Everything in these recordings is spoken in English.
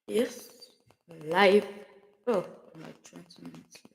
Yes, live. Oh, I'm like 20 minutes late.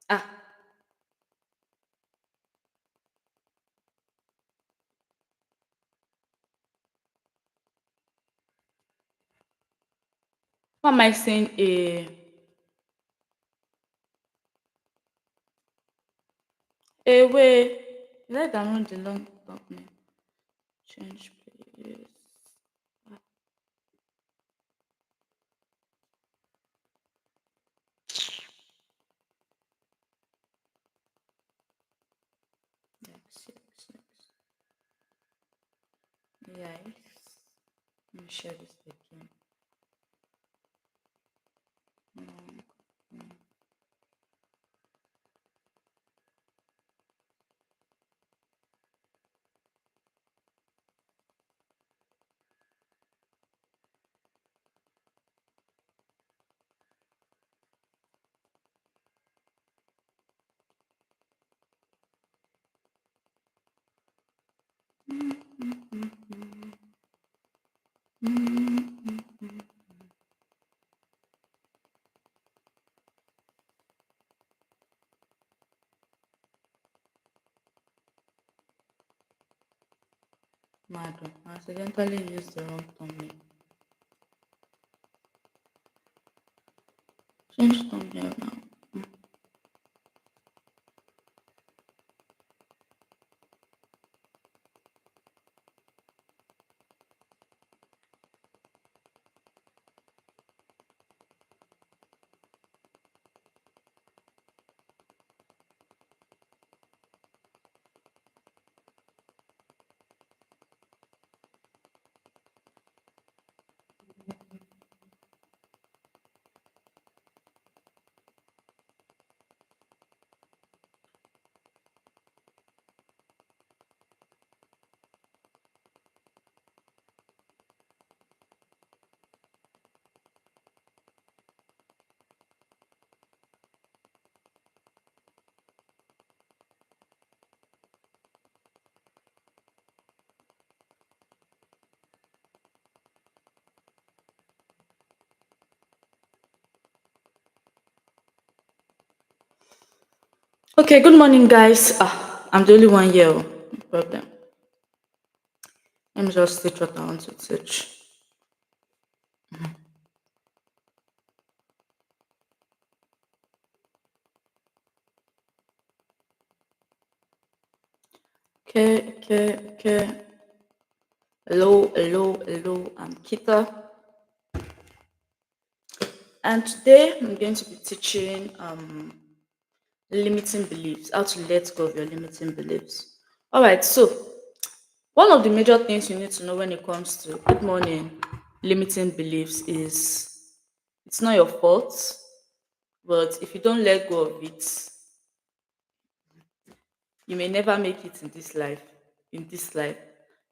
Ah, what am I saying? A way. Let download the long document. Change place. Next, next, next. Yes. Let me share this again. Madam, I accidentally used the wrong thumbnail. Change thumbnail now. Okay, good morning, guys. I'm the only one here. Oh. No problem. Let me just teach what I want to teach. Okay, okay, okay. Hello, hello, hello. I'm Kita, and today I'm going to be teaching limiting beliefs, how to let go of your limiting beliefs. All right, so one of the major things you need to know when it comes to good morning limiting beliefs is it's not your fault, but if you don't let go of it, you may never make it in this life. In this life.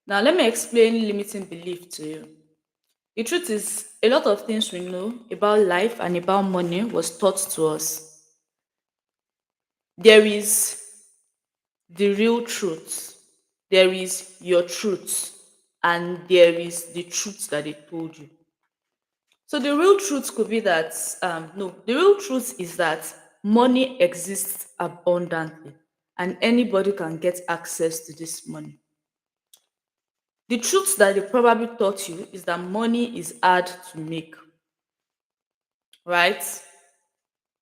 Now, let me explain limiting belief to you. The truth is, a lot of things we know about life and about money was taught to us. There is the real truth. There is your truth, and there is the truth that they told you. So the real truth could be that no, the real truth is that money exists abundantly, and anybody can get access to this money. The truth that they probably taught you is that money is hard to make, right?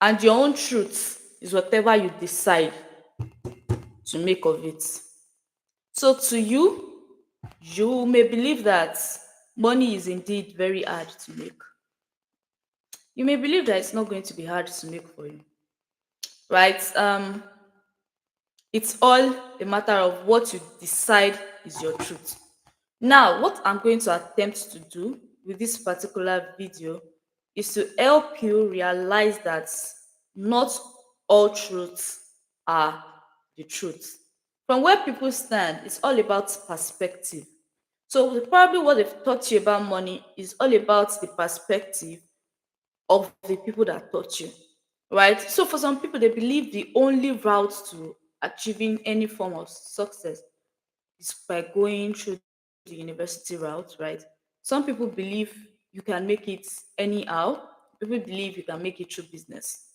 And your own truth is whatever you decide to make of it. So to you, you may believe that money is indeed very hard to make. You may believe that it's not going to be hard to make for you, right? It's all a matter of what you decide is your truth. Now, what I'm going to attempt to do with this particular video is to help you realize that not all truths are the truth. From where people stand, it's all about perspective. So probably what they've taught you about money is all about the perspective of the people that taught you, right? So for some people, they believe the only route to achieving any form of success is by going through the university route, right? Some people believe you can make it anyhow. People believe you can make it through business.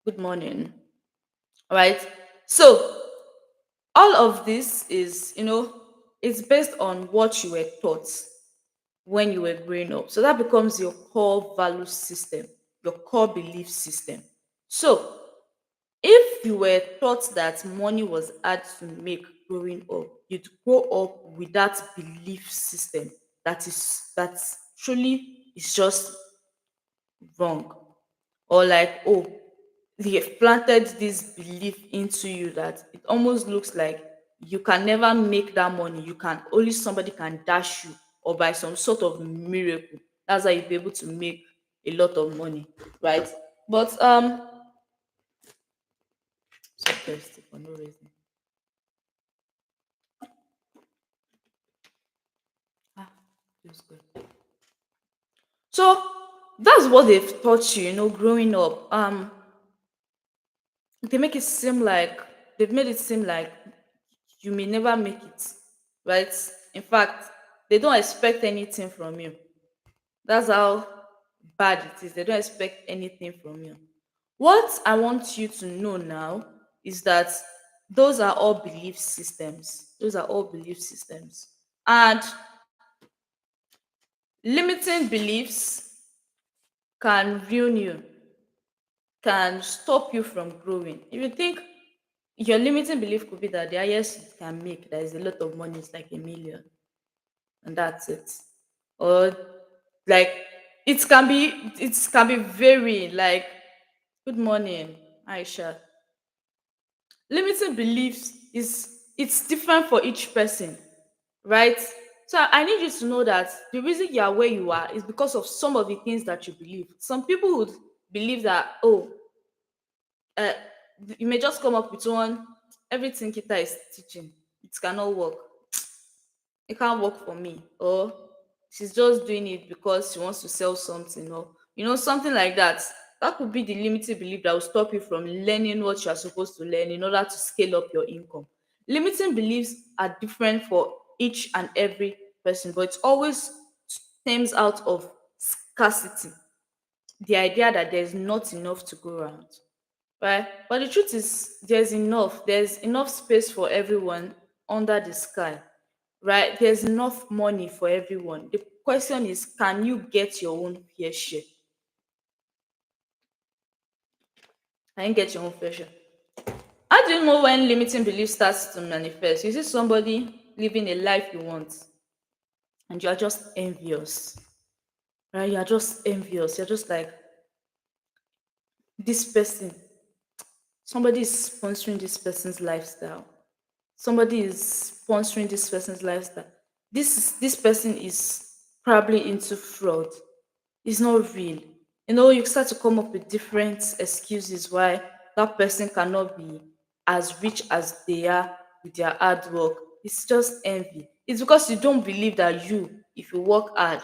Good morning. All right. So all of this is, it's based on what you were taught when you were growing up. So that becomes your core value system, your core belief system. So if you were taught that money was hard to make growing up, you'd grow up with that belief system that truly is just wrong. Or like, oh, they have planted this belief into you that it almost looks like you can never make that money. You can only somebody can dash you, or by some sort of miracle. That's how you'll be able to make a lot of money, right? But so thirsty for no reason. Ah, feels good. So that's what they've taught you, growing up. They make it seem like they've made it seem like you may never make it, right? In fact, they don't expect anything from you. That's how bad it is. They don't expect anything from you. What I want you to know now is that those are all belief systems. Those are all belief systems. And limiting beliefs can ruin you, can stop you from growing. If you think your limiting belief could be that the highest you can make, there is a lot of money, it's like 1 million, and that's it. Or like it can be very like, good morning, Aisha. Limiting beliefs is it's different for each person, right? So I need you to know that the reason you are where you are is because of some of the things that you believe. Some people would believe that, oh, uh, you may just come up with one, everything Kita is teaching, it cannot work. It can't work for me. Or she's just doing it because she wants to sell something, or something like that. That could be the limiting belief that will stop you from learning what you are supposed to learn in order to scale up your income. Limiting beliefs are different for each and every person, but it always stems out of scarcity, the idea that there's not enough to go around, right? But the truth is, there's enough space for everyone under the sky, right? There's enough money for everyone. The question is, can you get your own fair share? Can you get your own fair share? How do you know when limiting belief starts to manifest? You see somebody living a life you want, and you're just envious, right? You're just envious. You're just like, this person, somebody is sponsoring this person's lifestyle. Somebody is sponsoring this person's lifestyle. This person is probably into fraud. It's not real. You start to come up with different excuses why that person cannot be as rich as they are with their hard work. It's just envy. It's because you don't believe that if you work hard,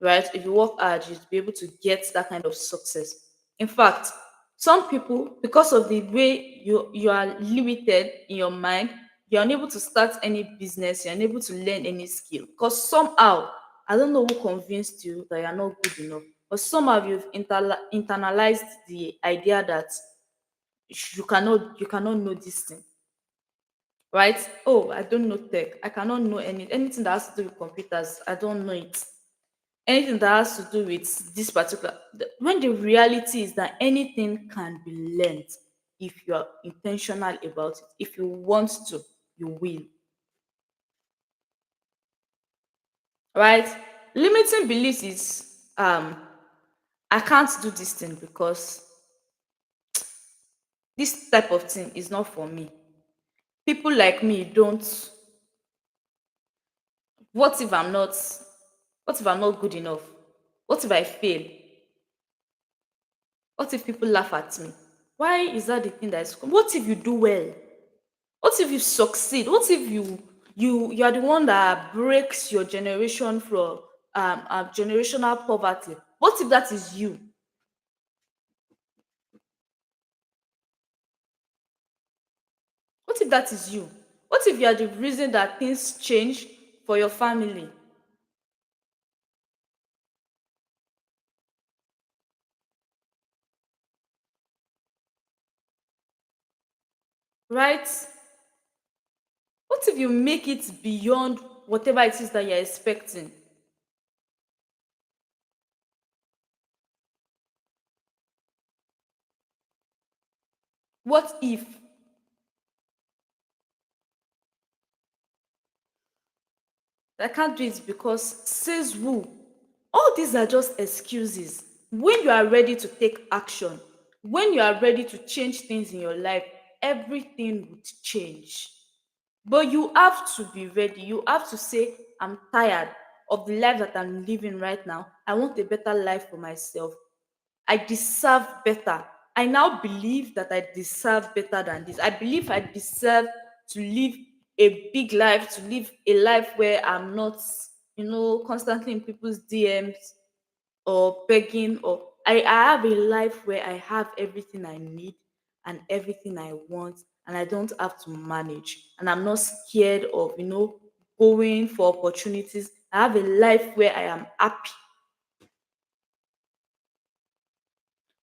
right? If you work hard, you'll be able to get that kind of success. In fact, Some people, because of the way you are limited in your mind, you're unable to start any business, you're unable to learn any skill. Because somehow, I don't know who convinced you that you're not good enough, but somehow you've internalized the idea that you cannot know this thing, right? Oh, I don't know tech. I cannot know anything that has to do with computers. I don't know it. Anything that has to do with this particular, when the reality is that anything can be learned if you are intentional about it. If you want to, you will, right? Limiting beliefs is I can't do this thing because this type of thing is not for me. People like me don't. What if I'm not, what if I'm not good enough? What if I fail? What if people laugh at me? Why is that the thing that is, what if you do well? What if you succeed? What if you are the one that breaks your generation from generational poverty? What if that is you? What if that is you? What if you are the reason that things change for your family? Right? What if you make it beyond whatever it is that you're expecting? What if I can't do it because says who? All these are just excuses. When you are ready to take action, when you are ready to change things in your life, everything would change. But you have to be ready. You have to say, I'm tired of the life that I'm living right now. I want a better life for myself. I deserve better. I now believe that I deserve better than this. I believe I deserve to live a big life, to live a life where I'm not, constantly in people's DMs or begging, or I have a life where I have everything I need and everything I want, and I don't have to manage. And I'm not scared of, going for opportunities. I have a life where I am happy.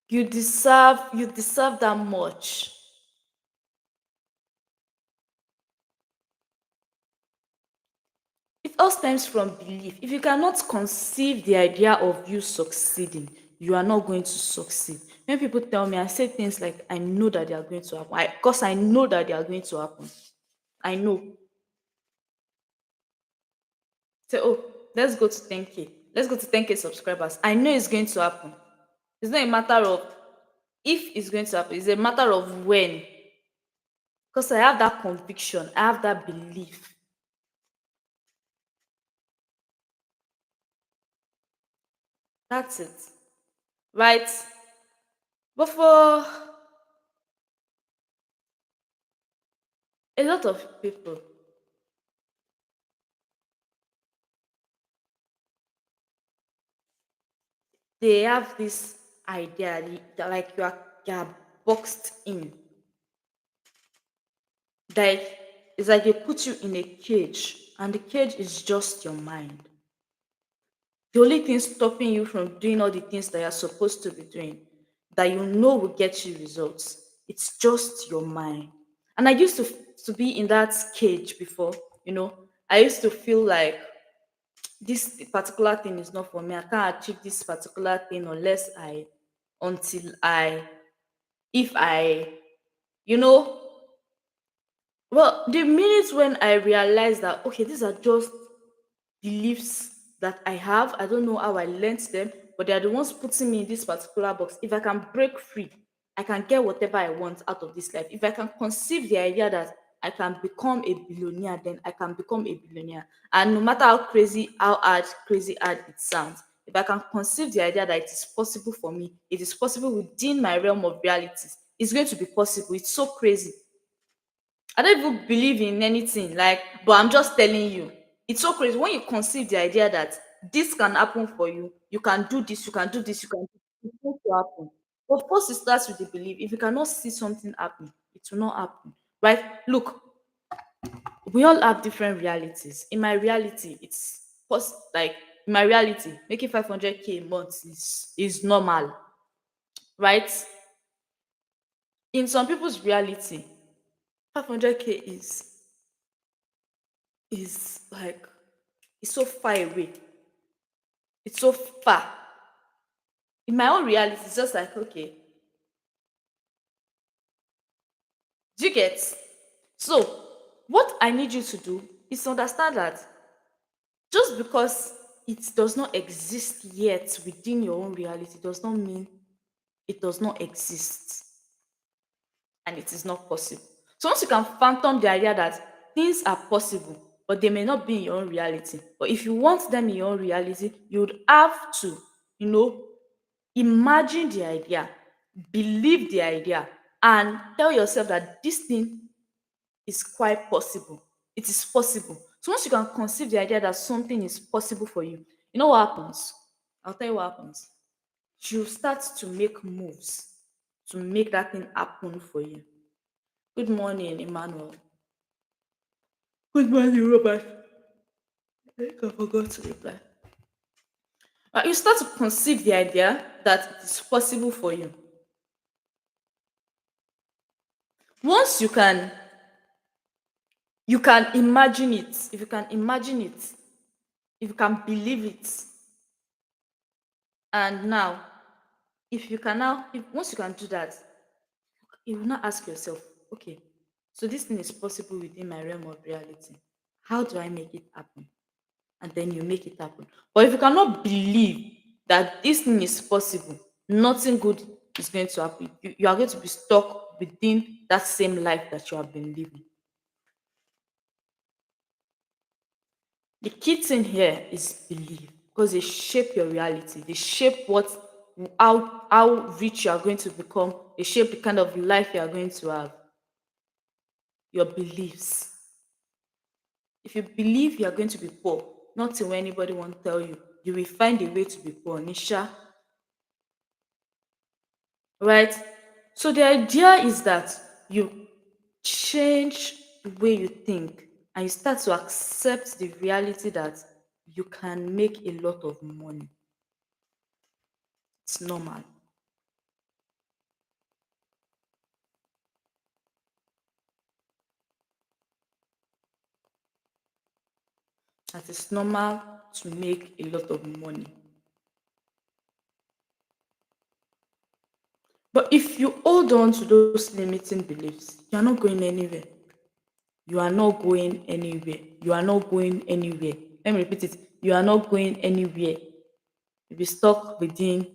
You deserve that much. It all stems from belief. If you cannot conceive the idea of you succeeding, you are not going to succeed. When people tell me, I say things like, I know that they are going to happen. Because I know that they are going to happen. I know. Say, oh, let's go to 10K. Let's go to 10K subscribers. I know it's going to happen. It's not a matter of if it's going to happen, it's a matter of when. Because I have that conviction, I have that belief. That's it. Right? But for a lot of people, they have this idea that like you are boxed in. That it's like they put you in a cage, and the cage is just your mind. The only thing stopping you from doing all the things that you're supposed to be doing, that you know will get you results, it's just your mind. And I used to be in that cage before. I used to feel like this particular thing is not for me. I can't achieve this particular thing until I, if I, you know, well, the minute when I realized that, okay, these are just beliefs that I have. I don't know how I learned them, but they are the ones putting me in this particular box. If I can break free, I can get whatever I want out of this life. If I can conceive the idea that I can become a billionaire, then I can become a billionaire. And no matter crazy hard it sounds, if I can conceive the idea that it is possible for me, it is possible within my realm of realities, it's going to be possible. It's so crazy. I don't even believe in anything, like, but I'm just telling you. It's so crazy when you conceive the idea that this can happen for you. You can do this, you can do this, you can do this. It's going to happen. Of course, it starts with the belief. If you cannot see something happen, it will not happen. Right? Look, we all have different realities. In my reality, like in my reality, making 500K a month is normal, right? In some people's reality, 500K is like it's so far away. It's so far. In my own reality, it's just like okay, do you get? So, what I need you to do is to understand that just because it does not exist yet within your own reality does not mean it does not exist and it is not possible. So once you can phantom the idea that things are possible, but they may not be in your own reality. But if you want them in your own reality, you would have to, you know, imagine the idea, believe the idea, and tell yourself that this thing is quite possible. It is possible. So once you can conceive the idea that something is possible for you, you know what happens? I'll tell you what happens. You start to make moves to make that thing happen for you. Good morning, Emmanuel. Good morning, Robert. I think I forgot to reply. You start to conceive the idea that it is possible for you. Once you can imagine it. If you can imagine it, if you can believe it, and now, if you can now, if once you can do that, you will now ask yourself, okay, so this thing is possible within my realm of reality. How do I make it happen? And then you make it happen. But if you cannot believe that this thing is possible, nothing good is going to happen. You are going to be stuck within that same life that you have been living. The key thing here is belief because they shape your reality. They shape how rich you are going to become. They shape the kind of life you are going to have. Your beliefs. If you believe you are going to be poor, nothing when anybody won't tell you, you will find a way to be poor. Nisha, right? So the idea is that you change the way you think and you start to accept the reality that you can make a lot of money. It's normal. That it's normal to make a lot of money. But if you hold on to those limiting beliefs, you're not going anywhere. You are not going anywhere. You are not going anywhere. Let me repeat it. You are not going anywhere. You'll be stuck within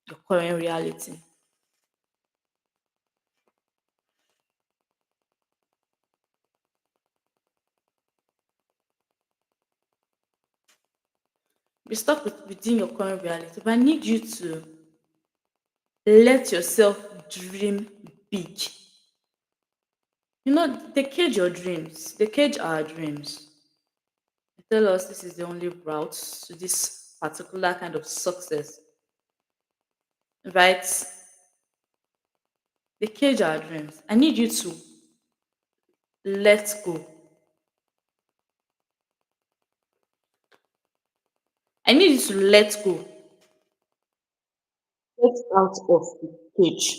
your current reality. Be stuck within your current reality. But I need you to let yourself dream big. You know, they cage your dreams. They cage our dreams. They tell us this is the only route to this particular kind of success. Right? They cage our dreams. I need you to let go. I need you to let go. Get out of the cage.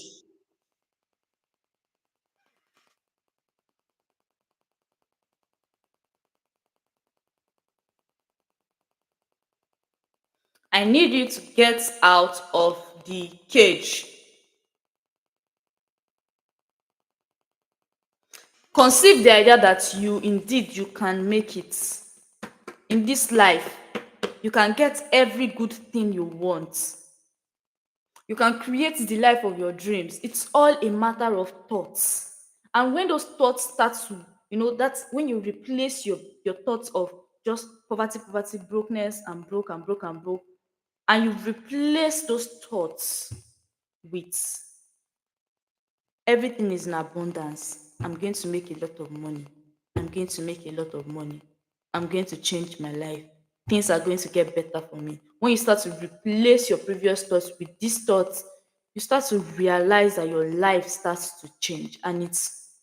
I need you to get out of the cage. Conceive the idea that you indeed you can make it in this life. You can get every good thing you want. You can create the life of your dreams. It's all a matter of thoughts. And when those thoughts start to, that's when you replace your thoughts of just poverty, poverty, brokenness, and broke and broke and broke, and you replace those thoughts with everything is in abundance. I'm going to make a lot of money. I'm going to make a lot of money. I'm going to change my life. Things are going to get better for me. When you start to replace your previous thoughts with these thoughts, you start to realize that your life starts to change, and it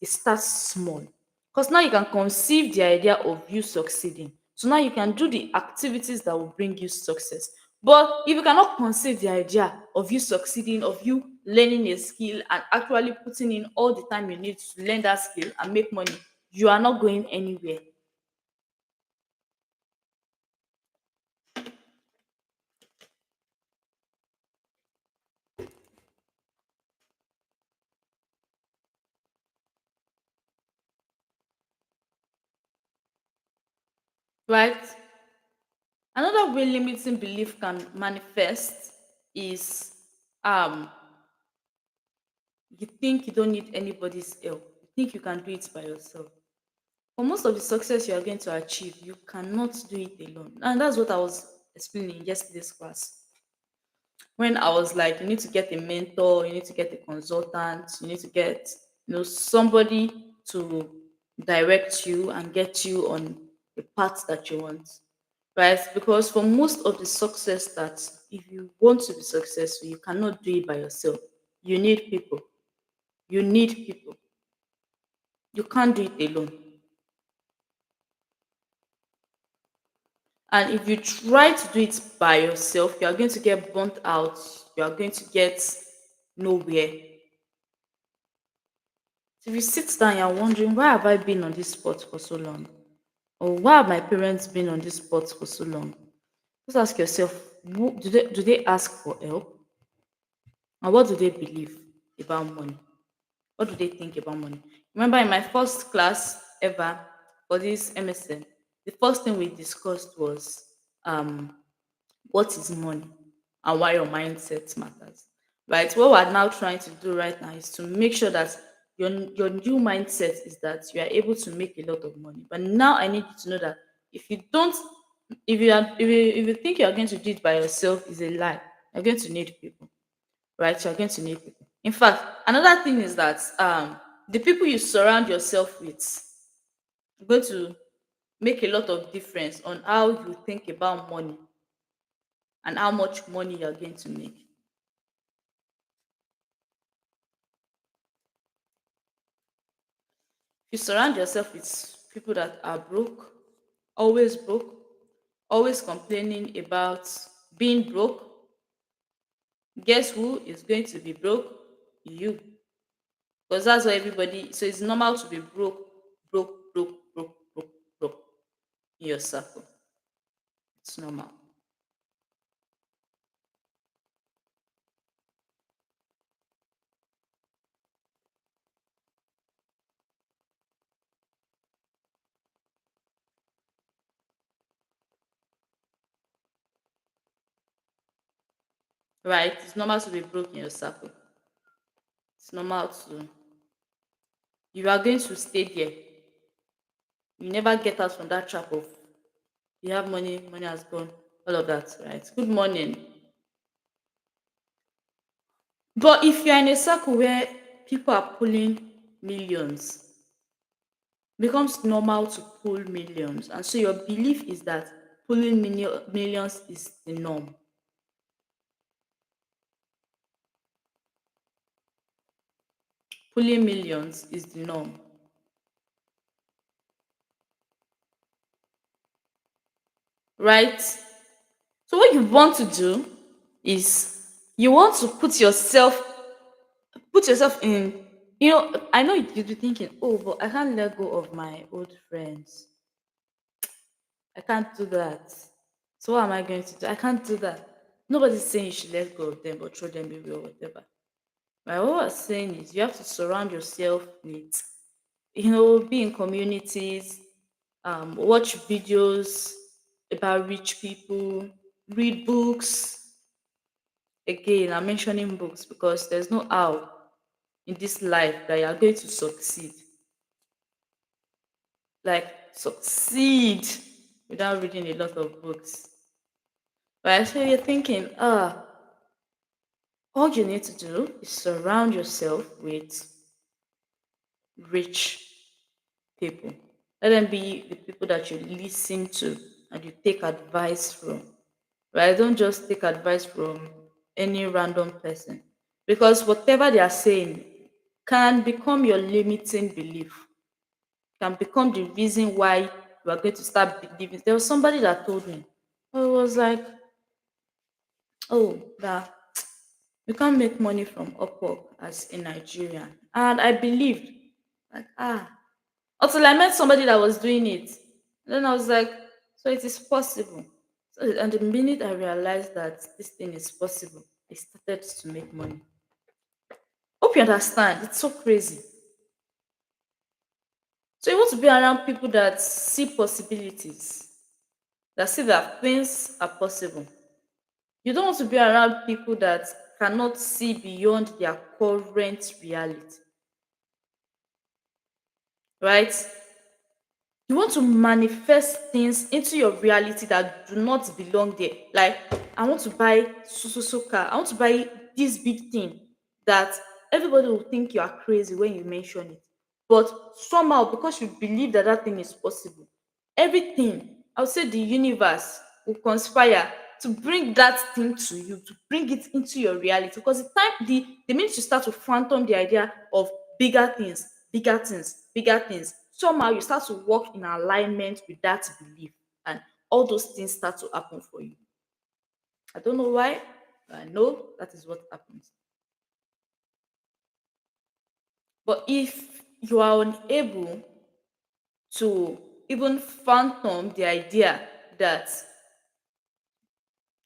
starts small. Because now you can conceive the idea of you succeeding. So now you can do the activities that will bring you success. But if you cannot conceive the idea of you succeeding, of you learning a skill and actually putting in all the time you need to learn that skill and make money, you are not going anywhere. Right? Another way limiting belief can manifest is um you think you don't need anybody's help. You think you can do it by yourself. For most of the success you are going to achieve, you cannot do it alone. And that's what I was explaining in yesterday's class. When I was like, you need to get a mentor, you need to get a consultant, you need to get, somebody to direct you and get you on the path that you want. Right? Because for most of the success that if you want to be successful, you cannot do it by yourself. You need people. You need people. You can't do it alone. And if you try to do it by yourself, you are going to get burnt out. You are going to get nowhere. So if you sit down, you're wondering, why have I been on this spot for so long? Or why have my parents been on this spot for so long? Just ask yourself, do they ask for help? And what do they believe about money? What do they think about money? Remember in my first class ever for this MSN, the first thing we discussed was um what is money and why your mindset matters. Right? What we're now trying to do right now is to make sure that your new mindset is that you are able to make a lot of money. But now I need you to know that if you don't, if you think you are going to do it by yourself, is a lie. You're going to need people, right? You're going to need people. In fact, another thing is that the people you surround yourself with are going to make a lot of difference on how you think about money and how much money you're going to make. If you surround yourself with people that are broke, always complaining about being broke, guess who is going to be broke? You. Because that's what everybody, so it's normal to be broke in your circle. It's normal. Right? It's normal to be broke in your circle. It's normal to, you are going to stay there. You never get out from that trap of you have money, money has gone, all of that, right? Good morning. But if you're in a circle where people are pulling millions, becomes normal to pull millions. And so your belief is that pulling millions is the norm. Pulling millions is the norm, right? So what you want to do is you want to put yourself in, I know you'd be thinking, oh, but I can't let go of my old friends. I can't do that. So what am I going to do? I can't do that. Nobody's saying you should let go of them or throw them away or whatever. But what I'm saying is you have to surround yourself with, be in communities, watch videos about rich people, read books. Again, I'm mentioning books because there's no how in this life that you are going to succeed. Like succeed without reading a lot of books. Right? So you're thinking, all you need to do is surround yourself with rich people. Let them be the people that you listen to and you take advice from. Right? Don't just take advice from any random person. because whatever they are saying can become your limiting belief, can become the reason why you are going to start believing. There was somebody that told me, I was like, oh, that you can't make money from Upwork as a Nigerian. And I believed, like, until I met somebody that was doing it. And then I was like, so it is possible. So, and the minute I realized that this thing is possible, I started to make money. Hope you understand. It's so crazy. So you want to be around people that see possibilities, that see that things are possible. You don't want to be around people that cannot see beyond their current reality, right? You want to manifest things into your reality that do not belong there. Like, I want to buy so car. I want to buy this big thing that everybody will think you are crazy when you mention it. But somehow, because you believe that that thing is possible, everything, I would say the universe will conspire to bring that thing to you, to bring it into your reality. Because the minute you start to phantom the idea of bigger things, bigger things, bigger things, somehow you start to work in alignment with that belief, and all those things start to happen for you. I don't know why, but I know that is what happens. But if you are unable to even phantom the idea that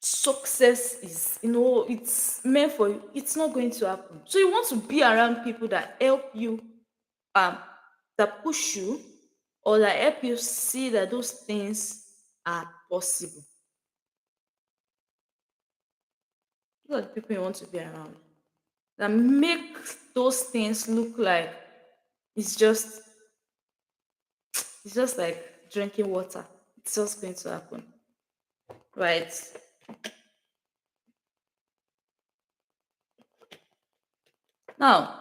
success is, it's meant for you, it's not going to happen. So you want to be around people that help you, um that push you, or that help you see that those things are possible. Those are the people you want to be around, that make those things look like it's just it's just like drinking water. It's just going to happen, right? Now,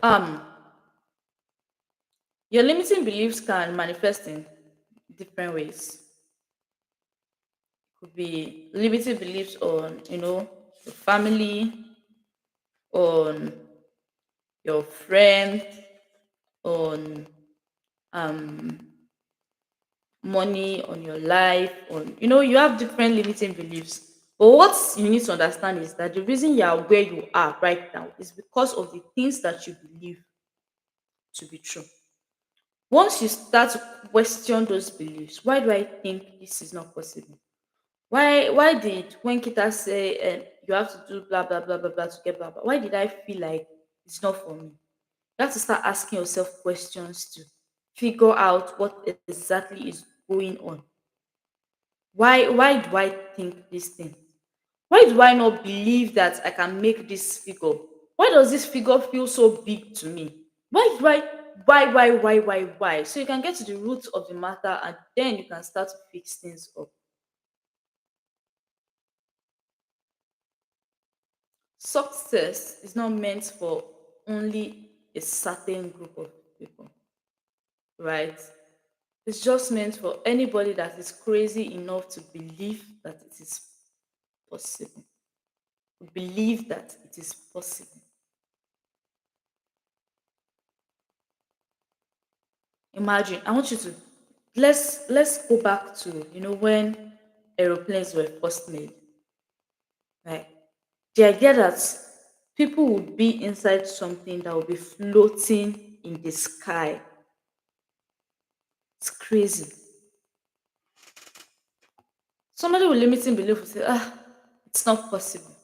um your limiting beliefs can manifest in different ways. Could be limiting beliefs on, your family, on your friend, on um money, on your life, on, you have different limiting beliefs. But what you need to understand is that the reason you are where you are right now is because of the things that you believe to be true. Once you start to question those beliefs, why do I think this is not possible? Why did, when Kita say, you have to do blah blah blah blah blah to get blah blah, why did I feel like it's not for me? You have to start asking yourself questions to figure out what exactly is going on. Why do I think this thing? Why do I not believe that I can make this figure? Why does this figure feel so big to me? Why? So you can get to the root of the matter, and then you can start to fix things up. Success is not meant for only a certain group of people, right? It's just meant for anybody that is crazy enough to believe that it is possible. Believe that it is possible. Imagine, I want you to, let's go back to, when aeroplanes were first made. Right? The idea that people would be inside something that will be floating in the sky. It's crazy. Somebody with limiting belief will say, it's not possible.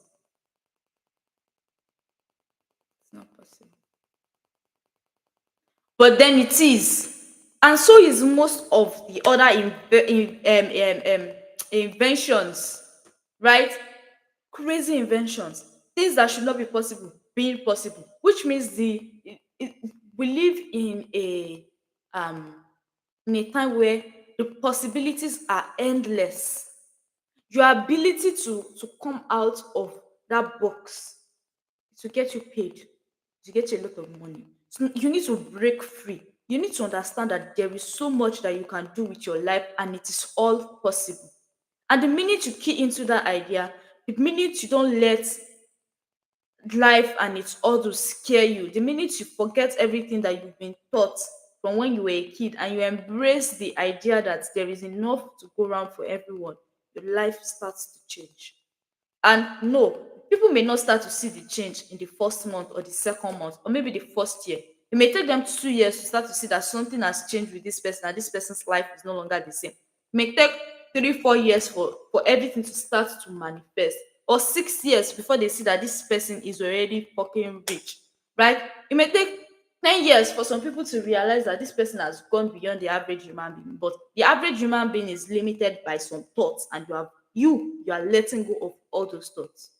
It's not possible. But then it is. And so is most of the other inventions, right? Crazy inventions, things that should not be possible being possible, which means we live um in a time where the possibilities are endless. Your ability to come out of that box, to get you paid, to get you a lot of money. So you need to break free. You need to understand that there is so much that you can do with your life, and it is all possible. And the minute you key into that idea, the minute you don't let life and it's all to scare you. The minute you forget everything that you've been taught from when you were a kid and you embrace the idea that there is enough to go around for everyone, your life starts to change. And no, people may not start to see the change in the first month or the second month or maybe the first year. It may take them 2 years to start to see that something has changed with this person and this person's life is no longer the same. It may take 3, 4 years for everything to start to manifest, or 6 years before they see that this person is already fucking rich, right? It may take 10 years for some people to realize that this person has gone beyond the average human being. But the average human being is limited by some thoughts, and you are letting go of all those thoughts.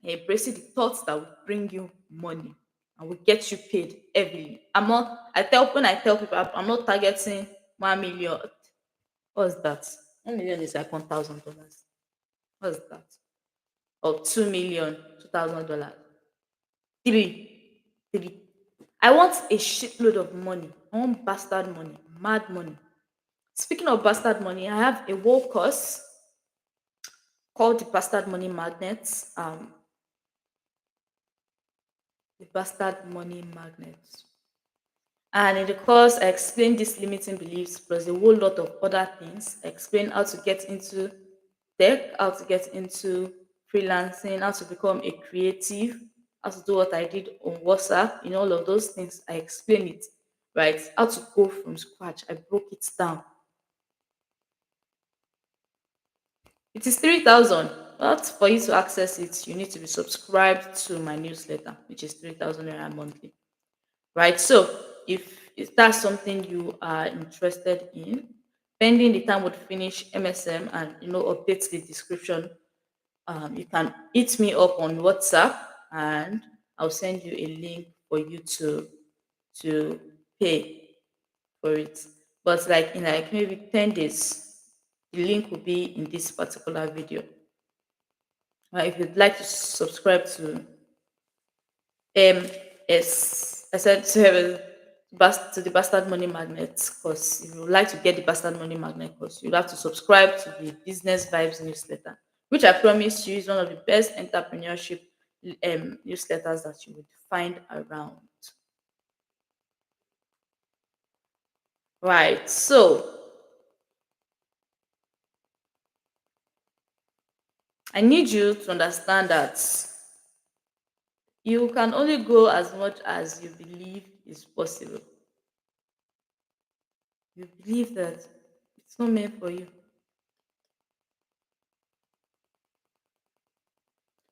You're embracing the thoughts that will bring you money and will get you paid heavily. I tell people I'm not targeting 1 million. What's that? 1 million is like $1,000. What's that? Or 2 million, $2,000. Three. I want a shitload of money. I want bastard money, mad money. Speaking of bastard money, I have a whole course called the Bastard Money Magnets. The Bastard Money Magnets. And in the course, I explain these limiting beliefs plus a whole lot of other things. I explain how to get into tech, how to get into freelancing, how to become a creative, how to do what I did on WhatsApp, all of those things. I explain it, right? How to go from scratch. I broke it down. It is 3,000. But for you to access it, you need to be subscribed to my newsletter, which is 3,000 naira monthly. Right? So if that's something you are interested in, pending the time would finish MSM and update the description, you can hit me up on WhatsApp and I'll send you a link for you to pay for it. But like in like maybe 10 days, the link will be in this particular video. If you'd like to subscribe to I said to the Bastard Money Magnet course. If you would like to get the Bastard Money Magnet course, you'll have to subscribe to the Business Vibes newsletter, which I promise you is one of the best entrepreneurship newsletters that you would find around. Right. So I need you to understand that you can only go as much as you believe is possible. You believe that it's not meant for you.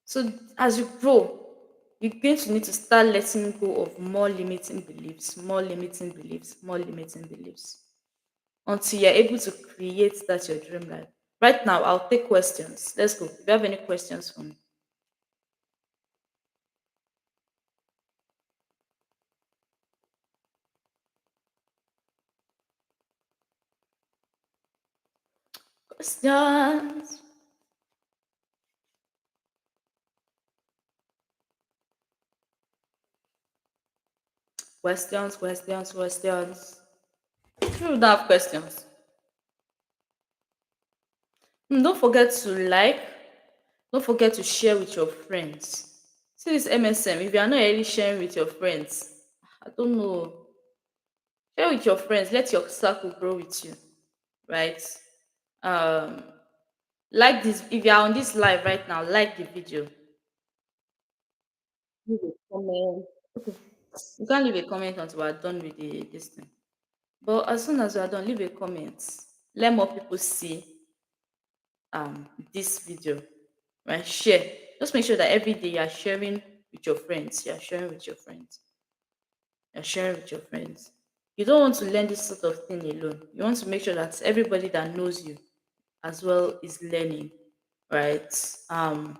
So as you grow, you're going to need to start letting go of more limiting beliefs, more limiting beliefs, more limiting beliefs until you're able to create that your dream life. Right now, I'll take questions. Let's go. If you have any questions for me, questions, questions. If you don't have questions, don't forget to like, don't forget to share with your friends. See this MSM, if you are not already sharing with your friends, I don't know. Share with your friends, let your circle grow with you, right? Um, like this, if you are on this live right now, like the video. Leave a comment. Okay. You can't leave a comment until we're done with this thing. But as soon as we are done, leave a comment. Let more people see this video. Right? Share. Just make sure that every day you are sharing with your friends. You are sharing with your friends. You're sharing with your friends. You don't want to learn this sort of thing alone. You want to make sure that everybody that knows you as well is learning, right? And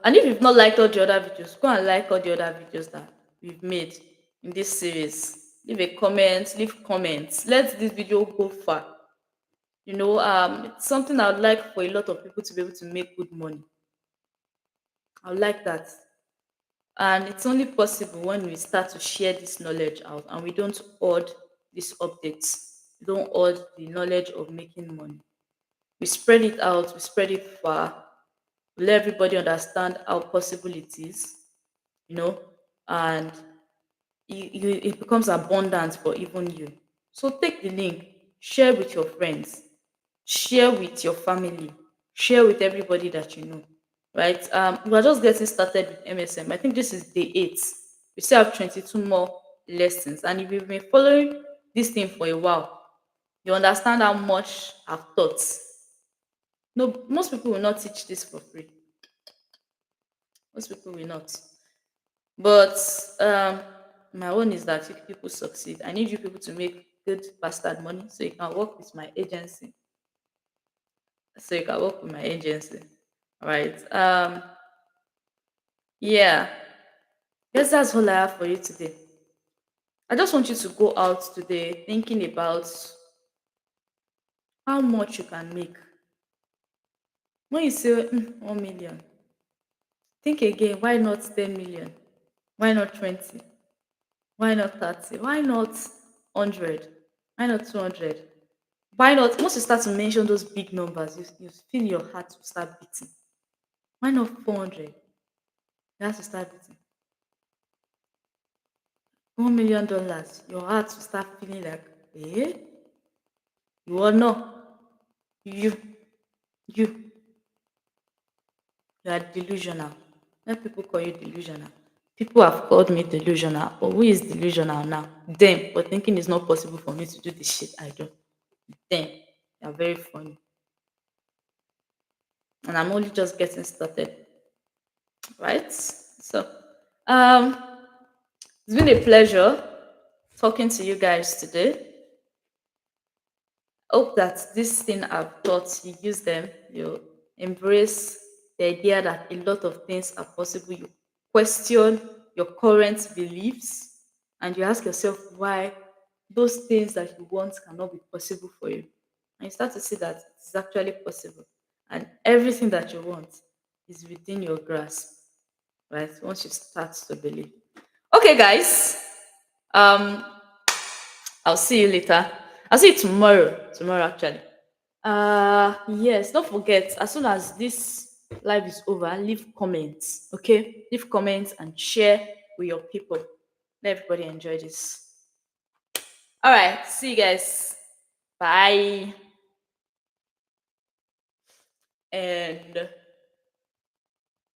if you've not liked all the other videos, go and like all the other videos that we've made in this series. Leave a comment, leave comments. Let this video go far. It's something I would like for a lot of people to be able to make good money. I would like that. And it's only possible when we start to share this knowledge out and we don't hoard these updates. We don't hoard the knowledge of making money. We spread it out, we spread it far, we let everybody understand how possible it is, you know, and it becomes abundant for even you. So take the link, share with your friends, share with your family, share with everybody that you know. Right? We're just getting started with MSM. I think this is day 8. We still have 22 more lessons. And if you've been following this thing for a while, you understand how much I've taught. No, most people will not teach this for free. Most people will not. But my own is that if people succeed, I need you people to make good bastard money so you can work with my agency. So you can work with my agency. All right. Yeah. Guess that's all I have for you today. I just want you to go out today thinking about how much you can make. When you say 1 million, think again. Why not 10 million? Why not 20? Why not 30? Why not 100? Why not 200? Why not? Once you start to mention those big numbers, you feel your heart to start beating. Why not 400? You have to start beating. $1 million, your heart will start feeling like, eh? You are not. You, you, you are delusional. Let people call you delusional. People have called me delusional, but who is delusional now? Them, but thinking it's not possible for me to do the shit I do. Them, they are very funny. And I'm only just getting started, right? So, um, it's been a pleasure talking to you guys today. Hope that this thing I've taught you use them, you embrace the idea that a lot of things are possible. You question your current beliefs and you ask yourself why those things that you want cannot be possible for you. And you start to see that it's actually possible. And everything that you want is within your grasp, right? Once you start to believe. Okay, guys. Um, I'll see you later. I'll see you tomorrow. Tomorrow, actually. Yes, don't forget, as soon as this live is over, leave comments. Okay? Leave comments and share with your people. Let everybody enjoy this. All right. See you guys. Bye. And